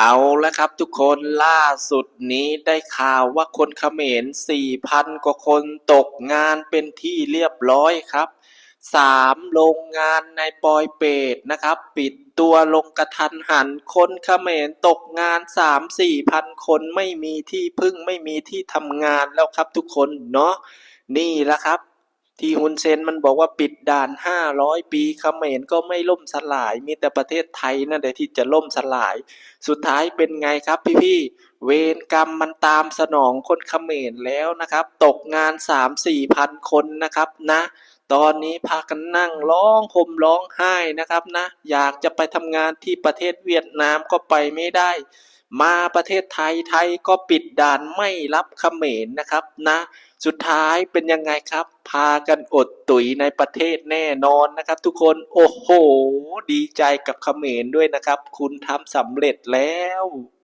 เอาละครับทุกคนล่าสุดนี้ได้ข่าวว่าคนเขมร 4,000 กว่าคนตกงานเป็นที่เรียบร้อยครับ3โรงงานในปอยเปตนะครับปิดตัวลงกระทันหันคนเขมรตกงาน 3-4 พันคนไม่มีที่พึ่งไม่มีที่ทำงานแล้วครับทุกคนเนาะนี่ละครับที่ฮุนเซนมันบอกว่าปิดด่าน500ปีเขมรก็ไม่ล่มสลายมีแต่ประเทศไทยนั่นแหละที่จะล่มสลายสุดท้ายเป็นไงครับพี่ๆเวรกรรมมันตามสนองคนเขมรแล้วนะครับตกงาน 3-4 พันคนนะครับนะตอนนี้พากันนั่งร้องห่มร้องไห้นะครับนะอยากจะไปทำงานที่ประเทศเวียดนามก็ไปไม่ได้มาประเทศไทยไทยก็ปิดด่านไม่รับเขมรนะครับนะสุดท้ายเป็นยังไงครับพากันอดตุ๋ยในประเทศแน่นอนนะครับทุกคนโอ้โหดีใจกับเขมรด้วยนะครับคุณทำสำเร็จแล้ว